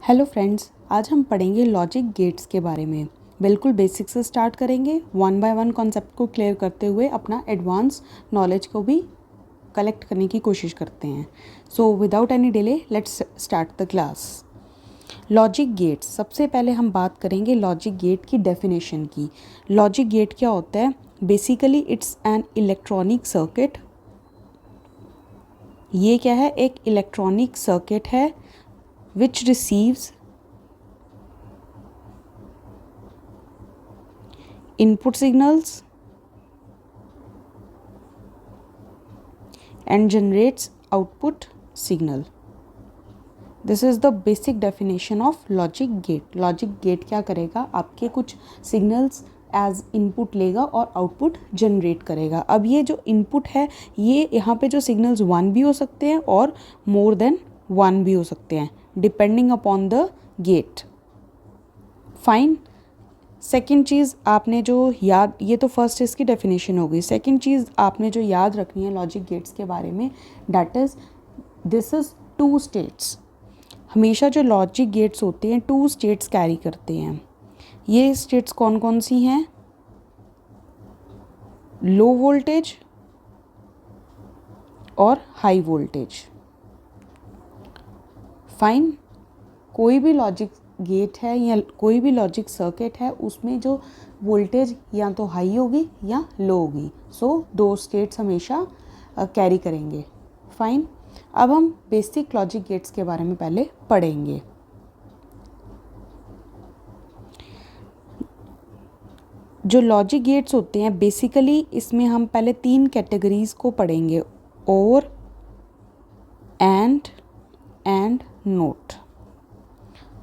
Hello friends, आज हम पढ़ेंगे लॉजिक गेट्स के बारे में। बिल्कुल बेसिक से स्टार्ट करेंगे, वन बाय वन कॉन्सेप्ट को क्लियर करते हुए अपना एडवांस नॉलेज को भी कलेक्ट करने की कोशिश करते हैं। So without any delay let's start the class. Logic gates, सबसे पहले हम बात करेंगे लॉजिक गेट की डेफिनेशन की। लॉजिक गेट क्या होता है? Basically it's an electronic circuit. ये क्या है? एक इलेक्ट्रॉनिक सर्किट है which receives input signals and generates output signal. This is the basic definition of logic gate. Logic gate क्या करेगा? आपके कुछ signals एज इनपुट लेगा और आउटपुट जनरेट करेगा। अब ये जो इनपुट है, ये यहाँ पे जो सिग्नल्स 1 भी हो सकते हैं और मोर देन 1 भी हो सकते हैं, depending upon the gate. Fine. Second चीज़ आपने जो याद, ये तो फर्स्ट इसकी डेफिनेशन हो गई। सेकेंड चीज़ आपने जो याद रखनी है लॉजिक गेट्स के बारे में, that is this is 2 states. हमेशा जो लॉजिक गेट्स होते हैं 2 स्टेट्स कैरी करते हैं। ये स्टेट्स कौन कौन सी हैं? लो वोल्टेज और हाई वोल्टेज। फाइन। कोई भी लॉजिक गेट है या कोई भी लॉजिक सर्किट है, उसमें जो वोल्टेज या तो हाई होगी या लो होगी। सो 2 स्टेट्स हमेशा कैरी करेंगे। फाइन। अब हम बेसिक लॉजिक गेट्स के बारे में पहले पढ़ेंगे। जो लॉजिक गेट्स होते हैं बेसिकली, इसमें हम पहले 3 कैटेगरीज को पढ़ेंगे, और, एंड नोट।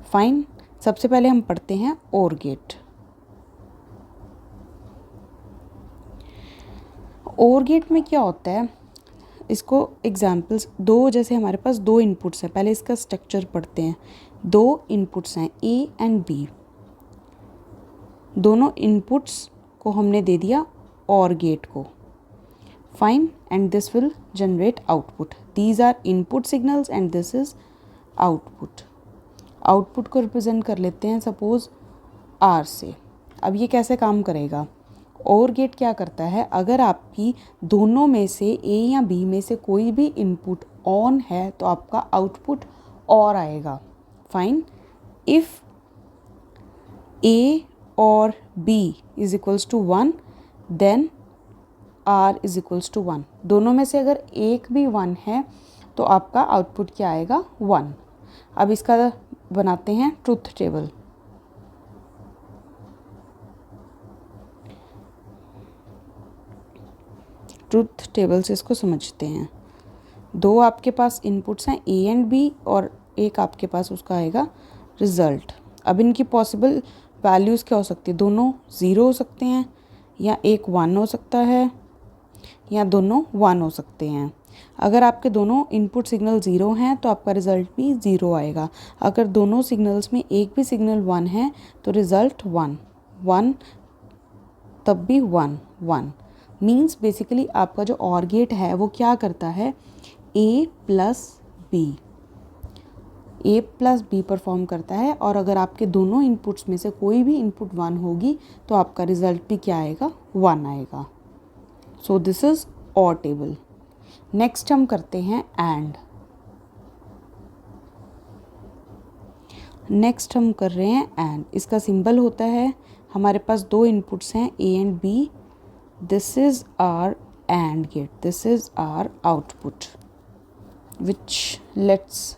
फाइन। सबसे पहले हम पढ़ते हैं और गेट। और गेट में क्या होता है? इसको एग्जाम्पल्स, जैसे हमारे पास 2 इनपुट्स हैं। पहले इसका स्ट्रक्चर पढ़ते हैं। 2 इनपुट्स हैं, ए एंड बी। दोनों इनपुट्स को हमने दे दिया और गेट को। Fine. And this will generate output. These are input signals and this is output. Output को रिप्रेजेंट कर लेते हैं सपोज आर से। अब ये कैसे काम करेगा? और गेट क्या करता है? अगर आपकी दोनों में से ए या बी में से कोई भी इनपुट ऑन है तो आपका आउटपुट और आएगा। फाइन। इफ ए और B is equals to 1, then R is equals to 1। दोनों में से अगर एक भी 1 है तो आपका आउटपुट क्या आएगा? 1। अब इसका बनाते हैं ट्रुथ टेबल। ट्रुथ टेबल से इसको समझते हैं। 2 आपके पास इनपुट्स हैं, A एंड B, और एक आपके पास उसका आएगा रिजल्ट। अब इनकी पॉसिबल वैल्यूज़ क्या हो सकती है? दोनों 0 हो सकते हैं, या एक 1 हो सकता है, या दोनों 1 हो सकते हैं। अगर आपके दोनों इनपुट सिग्नल 0 हैं तो आपका रिज़ल्ट भी 0 आएगा। अगर दोनों सिग्नल्स में एक भी सिग्नल 1 है तो रिज़ल्ट 1 तब भी 1 मीन्स बेसिकली आपका जो और गेट है वो क्या करता है? A प्लस बी परफॉर्म करता है, और अगर आपके दोनों इनपुट्स में से कोई भी इनपुट 1 होगी तो आपका रिजल्ट भी क्या आएगा? 1 आएगा। सो दिस इज और टेबल। नेक्स्ट हम करते हैं एंड। नेक्स्ट हम कर रहे हैं एंड। इसका सिंबल होता है, हमारे पास 2 इनपुट्स हैं A and B। This is our and gate, this is our output which let's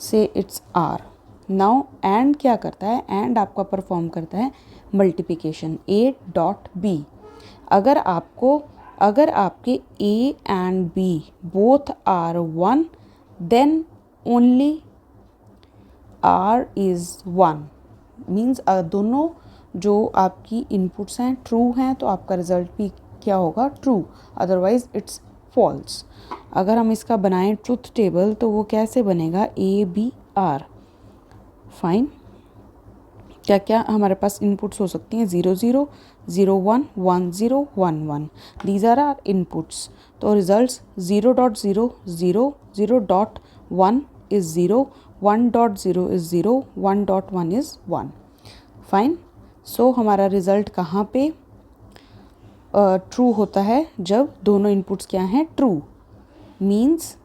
say it's R. Now and क्या करता है? एंड आपका परफॉर्म करता है मल्टीप्लिकेशन, A डॉट B। अगर आपके A and B both are 1, then only R is 1। Means दोनों जो आपकी इनपुट्स हैं ट्रू हैं तो आपका रिजल्ट भी क्या होगा? True, otherwise it's false. अगर हम इसका बनाएं ट्रुथ टेबल तो वो कैसे बनेगा? ABR। फाइन। क्या क्या हमारे पास इनपुट्स हो सकती हैं? 0 0 0 1 1 0 1 1। These are our inputs. तो results 0.0 0 0.1 is 0, 1.0 is 0, 1.1 is 1. Fine. सो हमारा रिज़ल्ट कहाँ पे ट्रू होता है? जब दोनों इनपुट्स क्या हैं? True. Means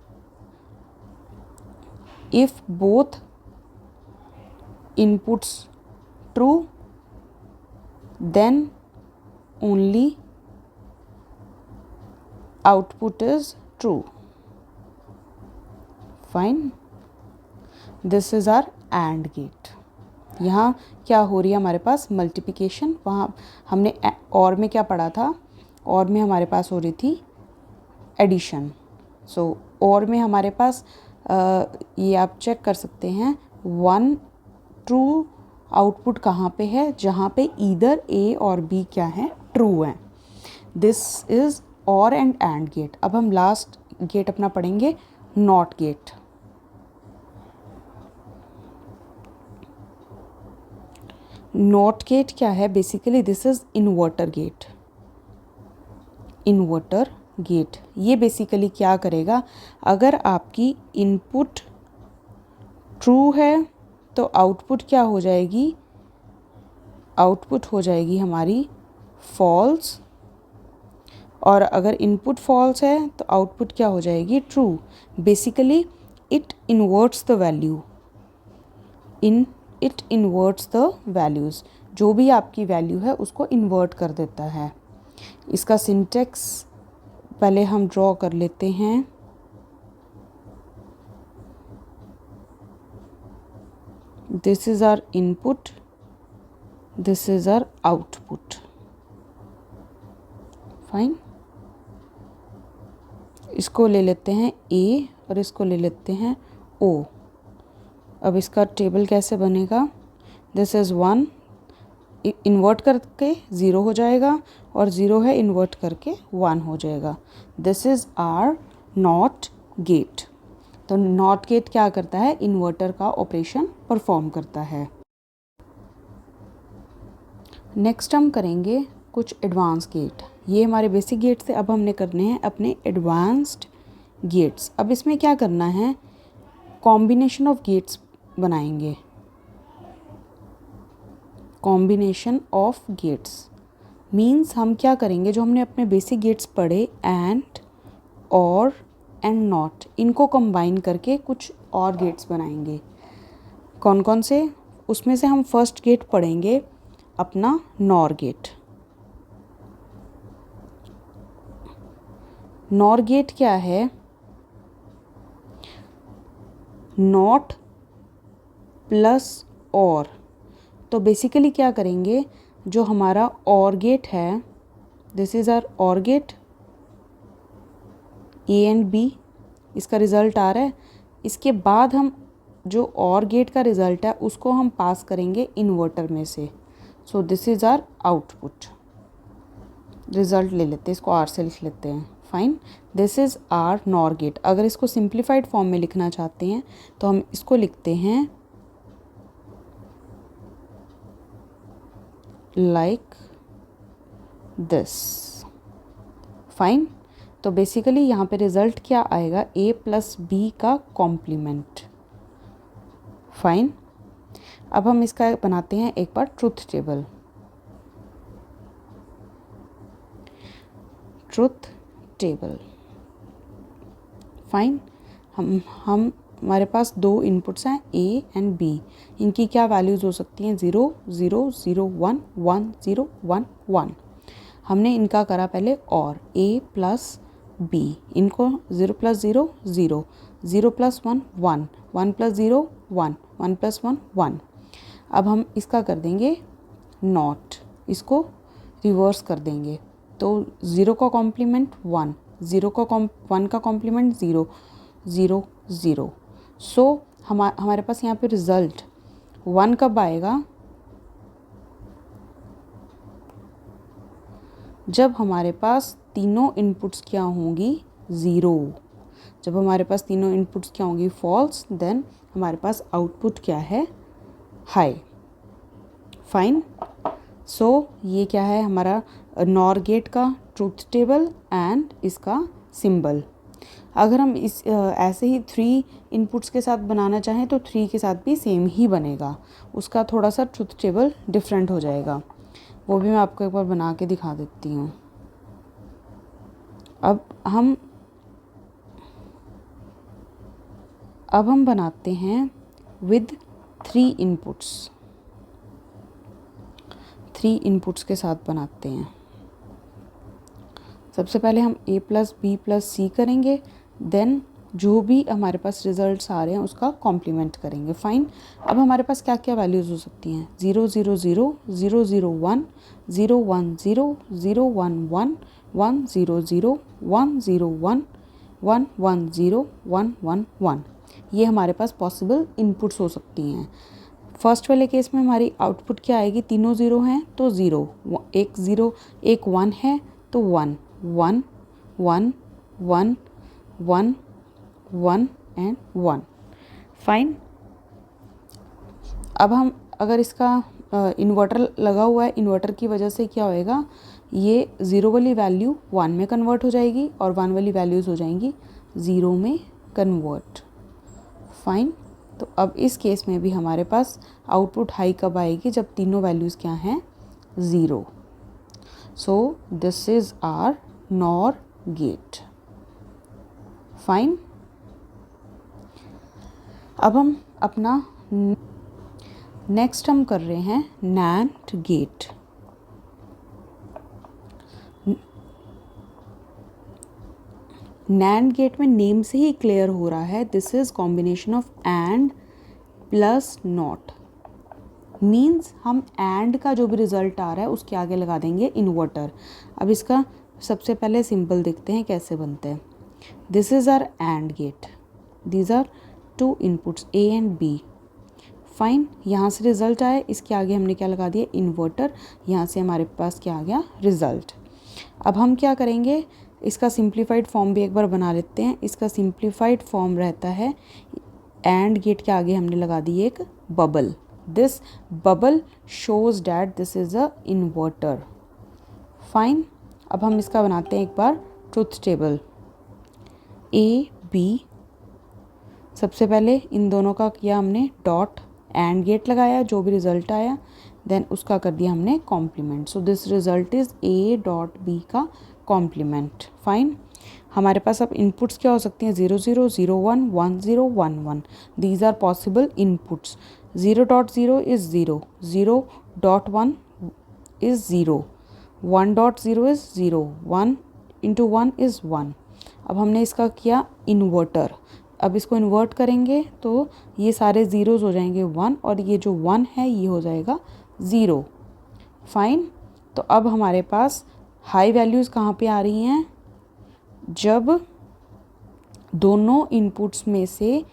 if both inputs true, then only output is true. Fine. This is our AND gate. यहाँ क्या हो रही है हमारे पास? मल्टीप्लिकेशन. वहाँ हमने और में क्या पढ़ा था? और में हमारे पास हो रही थी एडिशन. सो और में हमारे पास ये आप चेक कर सकते हैं, 1 ट्रू आउटपुट कहाँ पे है? जहाँ पे ईदर ए और बी क्या है? ट्रू हैं. दिस इज़ और एंड गेट. अब हम लास्ट गेट अपना पढ़ेंगे, नॉट गेट. नॉट गेट क्या है? Basically this is inverter gate. Inverter gate ये बेसिकली क्या करेगा? अगर आपकी इनपुट ट्रू है तो आउटपुट क्या हो जाएगी? आउटपुट हो जाएगी हमारी फॉल्स. और अगर इनपुट फॉल्स है तो आउटपुट क्या हो जाएगी? True. Basically it इन्वर्ट्स the value. It इन्वर्ट्स the values. जो भी आपकी वैल्यू है उसको इन्वर्ट कर देता है. इसका सिंटेक्स पहले हम ड्रॉ कर लेते हैं. This is our input, this is our output. Fine. इसको ले लेते हैं A और इसको ले लेते हैं O. अब इसका टेबल कैसे बनेगा? This is 1, इन्वर्ट करके 0 हो जाएगा, और 0 है इन्वर्ट करके 1 हो जाएगा. This is our NOT gate. तो नॉट गेट क्या करता है? इन्वर्टर का ऑपरेशन परफॉर्म करता है. नेक्स्ट हम करेंगे कुछ एडवांस गेट. ये हमारे बेसिक गेट थे. अब हमने करने हैं अपने एडवांस्ड गेट्स. अब इसमें क्या करना है? कॉम्बिनेशन ऑफ गेट्स बनाएंगे. कॉम्बिनेशन ऑफ गेट्स मीन्स हम क्या करेंगे? जो हमने अपने बेसिक गेट्स पढ़े, एंड, और एंड नॉट, इनको कंबाइन करके कुछ और गेट्स बनाएंगे. कौन कौन से? उसमें से हम फर्स्ट गेट पढ़ेंगे अपना नॉर गेट. नॉर गेट क्या है? नॉट प्लस और. तो बेसिकली क्या करेंगे? जो हमारा और गेट है, दिस इज़ आवर और गेट, ए एंड बी, इसका रिज़ल्ट आ रहा है. इसके बाद हम जो और गेट का रिज़ल्ट है उसको हम पास करेंगे इन्वर्टर में से. So this is our output. Result ले लेते हैं, इसको आर से लिख लेते हैं. Fine. This is our nor gate. अगर इसको सिंप्लीफाइड फॉर्म में लिखना चाहते हैं तो हम इसको लिखते हैं लाइक दिस. फाइन. तो बेसिकली यहाँ पे रिज़ल्ट क्या आएगा? a प्लस बी का कॉम्प्लीमेंट. फाइन. अब हम इसका बनाते हैं एक बार truth table. Truth table. Fine. हमारे पास दो इनपुट्स हैं a एंड b. इनकी क्या वैल्यूज़ हो सकती हैं? 0 0 0 1 1 0 1 1. हमने इनका करा पहले और a प्लस b. इनको 0 प्लस 0 0, 0 प्लस 1 1, 1 प्लस 0 1, 1 प्लस 1 1. अब हम इसका कर देंगे नॉट. इसको रिवर्स कर देंगे. तो 0 का कॉम्प्लीमेंट 1, 0 का 1 का कॉम्प्लीमेंट 0 0 0. सो हमारे पास यहाँ पे रिज़ल्ट 1 कब आएगा? जब हमारे पास तीनों इनपुट्स क्या होंगी? 0. जब हमारे पास तीनों इनपुट्स क्या होंगी? फॉल्स. देन हमारे पास आउटपुट क्या है? हाई. फाइन. सो ये क्या है? हमारा नॉर गेट का ट्रूथ टेबल एंड इसका सिंबल. अगर हम इस ऐसे ही 3 इनपुट्स के साथ बनाना चाहें तो 3 के साथ भी सेम ही बनेगा, उसका थोड़ा सा ट्रुथ टेबल डिफरेंट हो जाएगा। वो भी मैं आपको एक बार बना के दिखा देती हूँ। अब हम बनाते हैं विद 3 इनपुट्स, 3 इनपुट्स के साथ बनाते हैं। सबसे पहले हम a प्लस बी प्लस सी करेंगे, देन जो भी हमारे पास रिजल्ट्स आ रहे हैं उसका कॉम्प्लीमेंट करेंगे। फाइन। अब हमारे पास क्या क्या वैल्यूज़ हो सकती हैं? 0 0 0 0 0 1 0 1 0 0 1 1 1 0 0 1 0 1 1 1 0 1 1 1। ये हमारे पास पॉसिबल इनपुट्स हो सकती हैं। फर्स्ट वाले केस में हमारी आउटपुट क्या आएगी? तीनों ज़ीरो हैं तो ज़ीरो, एक 1 है तो 1 1 1 1 1 1 एंड 1। फाइन। अब हम अगर इसका इन्वर्टर लगा हुआ है, इन्वर्टर की वजह से क्या होएगा, ये 0 वाली वैल्यू 1 में कन्वर्ट हो जाएगी और 1 वाली वैल्यूज़ हो जाएंगी 0 में कन्वर्ट। फाइन। तो अब इस केस में भी हमारे पास आउटपुट हाई कब आएगी? जब तीनों वैल्यूज़ क्या हैं? 0। So this is our nor gate. Fine. अब हम अपना नेक्स्ट हम कर रहे हैं नैंड गेट। नैंड गेट में नेम से ही क्लियर हो रहा है, this is combination of and plus not. Means हम एंड का जो भी रिजल्ट आ रहा है उसके आगे लगा देंगे इन्वर्टर। अब इसका सबसे पहले सिंपल देखते हैं कैसे बनते हैं। This is our and gate, these are 2 इनपुट्स A एंड B। फाइन। यहाँ से रिजल्ट आए, इसके आगे हमने क्या लगा दिया? इन्वर्टर। यहाँ से हमारे पास क्या आ गया? रिजल्ट। अब हम क्या करेंगे, इसका सिंप्लीफाइड फॉर्म भी एक बार बना लेते हैं। इसका सिंप्लीफाइड फॉर्म रहता है, एंड गेट के आगे हमने लगा दी एक bubble. This bubble shows that this is a inverter. Fine. अब हम इसका बनाते हैं एक बार ट्रुथ टेबल। A B, सबसे पहले इन दोनों का किया हमने डॉट, एंड गेट लगाया, जो भी रिजल्ट आया देन उसका कर दिया हमने complement. So this result is A dot B का कॉम्प्लीमेंट। फाइन। हमारे पास अब इनपुट्स क्या हो सकती हैं? 0 0 0 1 1 0 1 1। These are possible inputs. 0 dot 0 is 0, 0 dot 1 is 0, 1 dot 0 is 0, 1 into 1 is 1। अब हमने इसका किया इन्वर्टर। अब इसको इन्वर्ट करेंगे तो ये सारे ज़ीरोज़ हो जाएंगे 1 और ये जो 1 है ये हो जाएगा 0। फाइन। तो अब हमारे पास हाई वैल्यूज़ कहाँ पे आ रही हैं? जब दोनों इनपुट्स में से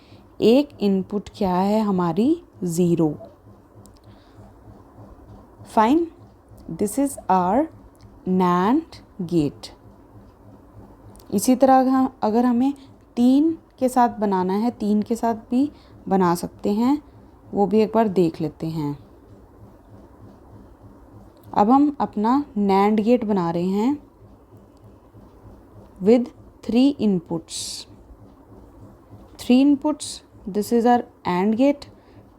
एक इनपुट क्या है हमारी? 0। Fine. This is our nand gate. इसी तरह अगर हमें 3 के साथ बनाना है, 3 के साथ भी बना सकते हैं, वो भी एक बार देख लेते हैं। अब हम अपना नैंड गेट बना रहे हैं with 3 inputs. 3 inputs, this is our AND gate.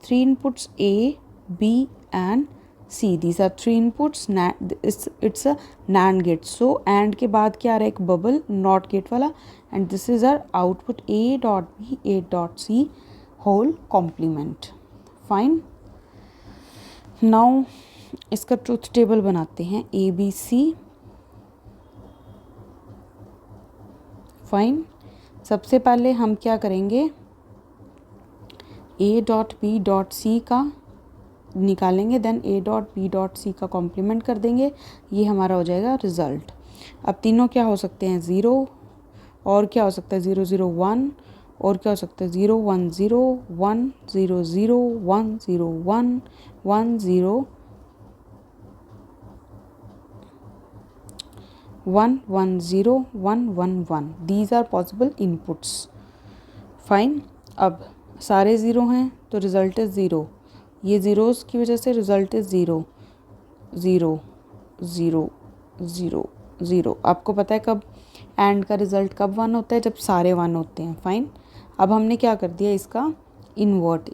3 inputs A, B and C. These are 3 inputs. It's a NAND gate. So AND के बाद क्या आ रहा है? एक बबल, NOT gate वाला, and this is our output A dot B, A dot C whole complement. Fine. Now इसका truth table बनाते हैं ABC। फाइन। सबसे पहले हम क्या करेंगे? A dot B dot C का निकालेंगे, then A dot B dot C का कॉम्प्लीमेंट कर देंगे, ये हमारा हो जाएगा रिज़ल्ट। अब तीनों क्या हो सकते हैं? 0, और क्या हो सकता है? 0 0 1, और क्या हो सकता है? 0 1 0 1 0 0 1 0 1 1 0 1 1 0 1 1 1। These are possible inputs. Fine. अब सारे ज़ीरो हैं तो रिज़ल्ट इज़ 0। ये ज़ीरोज़ की वजह से रिज़ल्ट इज़ 0 0 0 0 0। आपको पता है कब एंड का रिजल्ट कब 1 होता है? जब सारे 1 होते हैं। फाइन। अब हमने क्या कर दिया, इसका इन्वर्ट,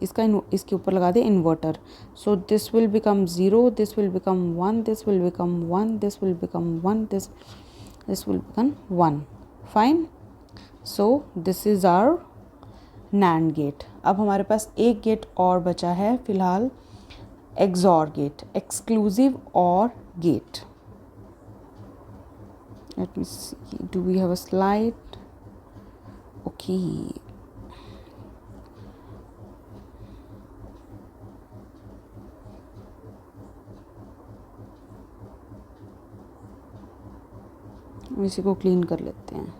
इसके ऊपर लगा दिया inverter. So this will become 0, this will become 1, this will become 1, this will become 1, this will become 1। Fine. So this is our nand gate. अब हमारे पास एक गेट और बचा है फिलहाल, xor gate, exclusive or gate. Let me see, do we have a slide? Okay. इसी को क्लीन कर लेते हैं।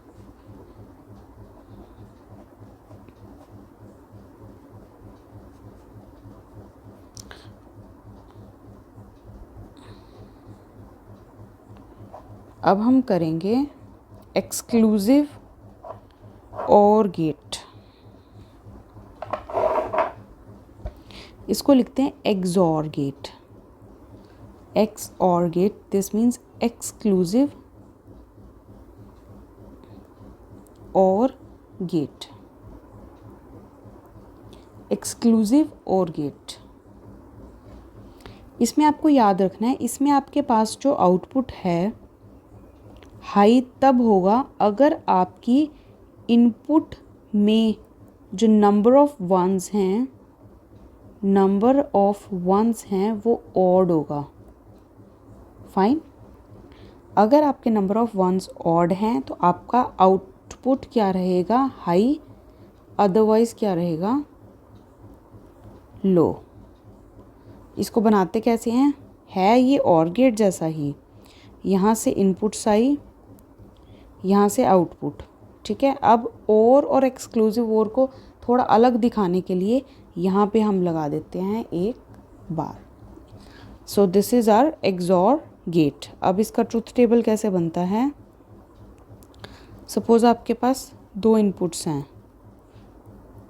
अब हम करेंगे एक्सक्लूसिव और गेट। इसको लिखते हैं xor gate. Xor gate, this means exclusive or gate. Exclusive or gate, इसमें आपको याद रखना है, इसमें आपके पास जो आउटपुट है हाई तब होगा अगर आपकी इनपुट में जो नंबर ऑफ वंस हैं वो ऑड होगा। फाइन। अगर आपके नंबर ऑफ वंस ऑड हैं तो आपका आउटपुट क्या रहेगा? हाई, अदरवाइज क्या रहेगा? लो। इसको बनाते कैसे हैं? है ये और गेट जैसा ही, यहाँ से इनपुट्स आई, यहाँ से आउटपुट। ठीक है। अब और एक्सक्लूसिव और को थोड़ा अलग दिखाने के लिए यहाँ पे हम लगा देते हैं एक बार। So this is our XOR gate. अब इसका ट्रुथ टेबल कैसे बनता है? सपोज़ आपके पास 2 इनपुट्स हैं।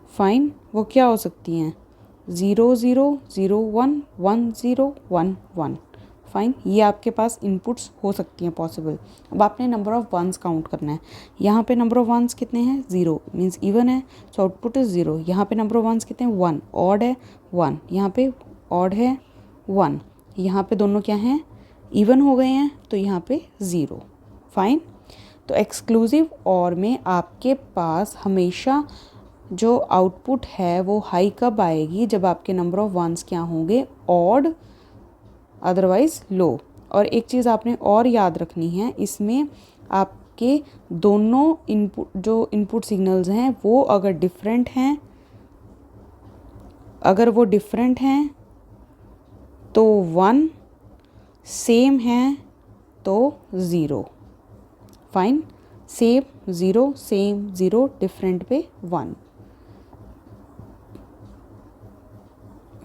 फाइन। वो क्या हो सकती हैं? 0 0 0 1 1 0 1 1। फाइन। ये आपके पास इनपुट्स हो सकती हैं पॉसिबल। अब आपने नंबर ऑफ़ वंस काउंट करना है। यहाँ पे नंबर ऑफ़ वंस कितने हैं? 0 मीन्स इवन है, सो आउटपुट इज़ 0। यहाँ पे नंबर ऑफ़ वंस कितने हैं? 1। ऑड है 1, यहाँ पे ऑड है 1, यहाँ पे दोनों क्या हैं? इवन हो गए हैं, तो यहाँ पे 0। फाइन। तो एक्सक्लूसिव और में आपके पास हमेशा जो आउटपुट है वो हाई कब आएगी? जब आपके नंबर ऑफ़ वंस क्या होंगे? ऑड, अदरवाइज़ लो। और एक चीज़ आपने और याद रखनी है, इसमें आपके दोनों इनपुट सिग्नल्स हैं वो अगर डिफरेंट हैं तो 1, सेम है तो 0। फाइन। सेम 0, सेम 0, डिफरेंट पे 1।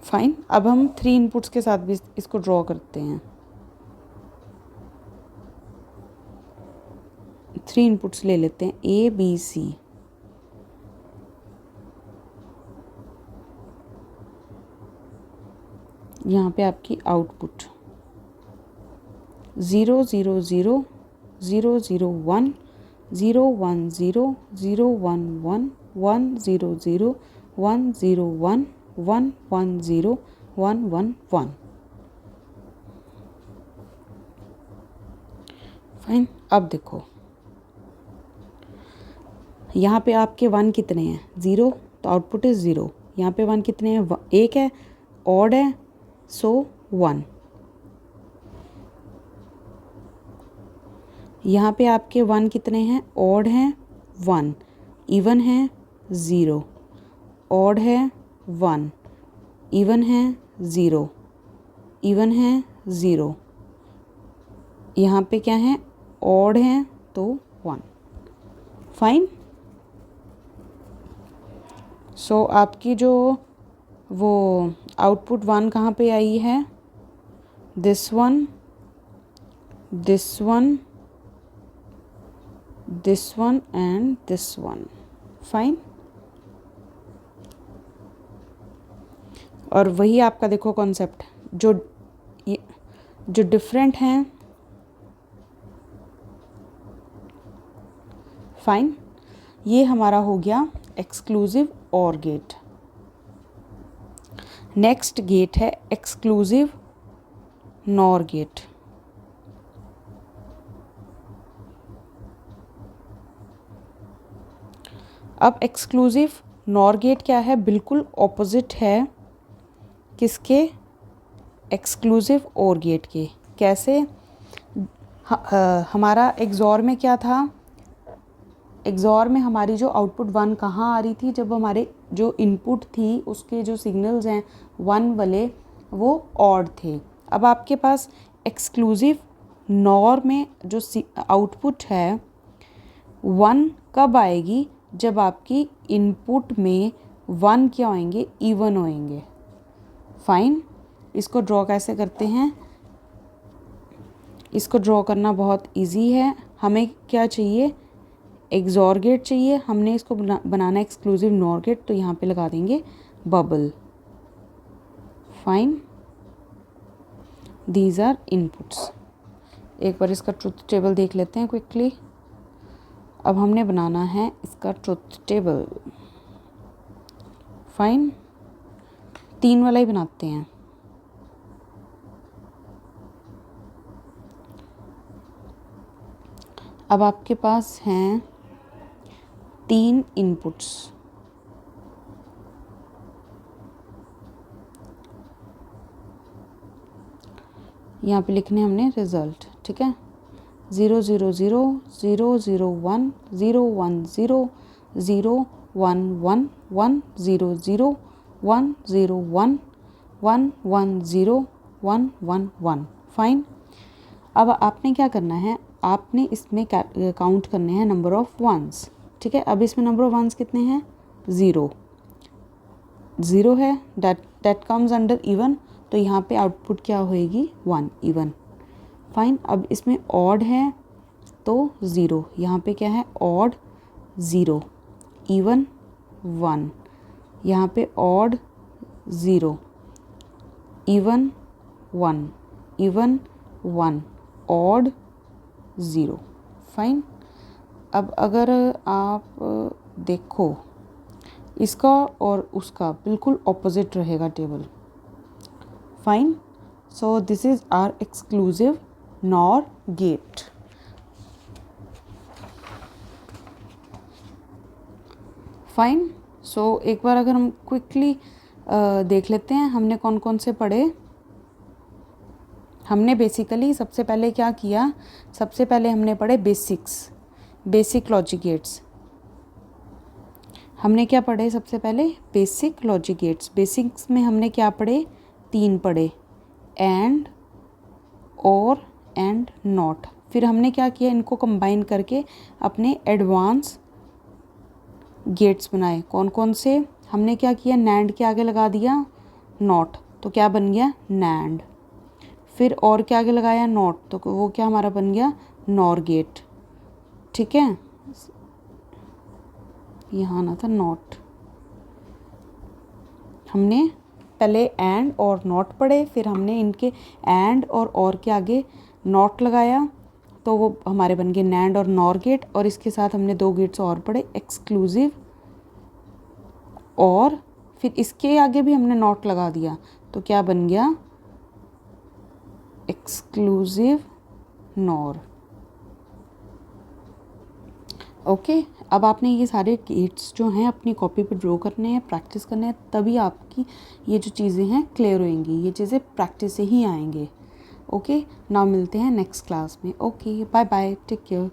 फाइन। अब हम 3 इनपुट्स के साथ भी इसको ड्रॉ करते हैं। 3 इनपुट्स ले लेते हैं, A B C। यहाँ पे आपकी आउटपुट 0 0 0 0 0 1 0 1 0 0 1 1 1 0 0 1 0 1 1 1 0 1 1 1। फाइन। अब देखो यहाँ पे आपके 1 कितने हैं? 0, तो आउटपुट इज़ 0। यहाँ पे 1 कितने हैं? 1 है, ऑड है, सो 1। यहाँ पे आपके 1 कितने हैं? ऑड हैं 1, इवन है 0, ऑड है 1, इवन है 0, इवन है 0। यहाँ पे क्या है? ऑड है तो 1। फाइन। सो आपकी जो वो आउटपुट 1 कहाँ पे आई है? This one, this one, this one and this one. Fine. और वही आपका देखो कॉन्सेप्ट, जो डिफरेंट हैं फाइन, ये हमारा हो गया exclusive or gate. Next gate है एक्सक्लूसिव नॉर गेट। अब एक्सक्लूसिव नॉर गेट क्या है, बिल्कुल ऑपोजिट है किसके, एक्सक्लूसिव और गेट के। कैसे, हमारा एक्सॉर में क्या था, एक्सॉर में हमारी जो आउटपुट 1 कहाँ आ रही थी, जब हमारे जो इनपुट थी उसके जो सिग्नल्स हैं 1 वाले वो ऑड थे। अब आपके पास एक्सक्लूसिव नॉर में जो आउटपुट है 1 कब आएगी, जब आपकी इनपुट में 1 क्या होंगे, इवन होंगे। फाइन, इसको ड्रॉ कैसे करते हैं, इसको ड्रॉ करना बहुत इजी है। हमें क्या चाहिए, एक्सॉर गेट चाहिए, हमने इसको बनाना एक्सक्लूसिव नॉर गेट, तो यहाँ पे लगा देंगे bubble. Fine, these are inputs. एक बार इसका ट्रुथ टेबल देख लेते हैं क्विकली। अब हमने बनाना है इसका ट्रुथ टेबल। फाइन, 3 वाला ही बनाते हैं। अब आपके पास हैं 3 इनपुट्स। यहाँ पे लिखने हमने रिजल्ट, ठीक है। 0 0 0 0 0 1 0 1 0 0 1 1 1 0 0 1 0 1 1 1 0 1 1 1। फाइन, अब आपने क्या करना है, आपने इसमें काउंट करने हैं नंबर ऑफ वंस, ठीक है। अब इसमें नंबर ऑफ वंस कितने हैं, 0 0 है, दैट कम्स अंडर इवन, तो यहाँ पे आउटपुट क्या होएगी, 1 इवन। फाइन, अब इसमें ऑड है तो 0, यहाँ पे क्या है, ऑड 0, इवन 1, यहाँ पे odd 0, even 1, even 1, odd 0। Fine, अब अगर आप देखो इसका और उसका बिल्कुल ऑपोजिट रहेगा table. Fine, so this is our exclusive NOR gate. Fine, so एक बार अगर हम क्विकली देख लेते हैं हमने कौन कौन से पढ़े। हमने बेसिकली सबसे पहले क्या किया, सबसे पहले हमने पढ़े बेसिक लॉजिक गेट्स। हमने क्या पढ़े सबसे पहले, बेसिक लॉजिक गेट्स। बेसिक्स में हमने क्या पढ़े, 3 पढ़े, एंड, और, एंड, नॉट। फिर हमने क्या किया, इनको कंबाइन करके अपने एडवांस गेट्स बनाए। कौन कौन से, हमने क्या किया, नैंड के आगे लगा दिया नॉट, तो क्या बन गया, नैंड। फिर और के आगे लगाया नॉट, तो वो क्या हमारा बन गया, नॉर गेट, ठीक है। यहाँ आना था नॉट। हमने पहले एंड और नॉट पढ़े, फिर हमने इनके एंड और के आगे नॉट लगाया, तो वो हमारे बन गए नैंड और नॉर गेट। और इसके साथ हमने 2 गेट्स और पढ़े, एक्सक्लूसिव, और फिर इसके आगे भी हमने नॉट लगा दिया, तो क्या बन गया, एक्सक्लूसिव नॉर। ओके, अब आपने ये सारे गेट्स जो हैं अपनी कॉपी पे ड्रॉ करने हैं, प्रैक्टिस करने हैं, तभी आपकी ये जो चीज़ें हैं क्लियर होंगी। ये चीज़ें प्रैक्टिस से ही आएंगे। ओके, नाउ मिलते हैं नेक्स्ट क्लास में। Okay, bye bye, take care.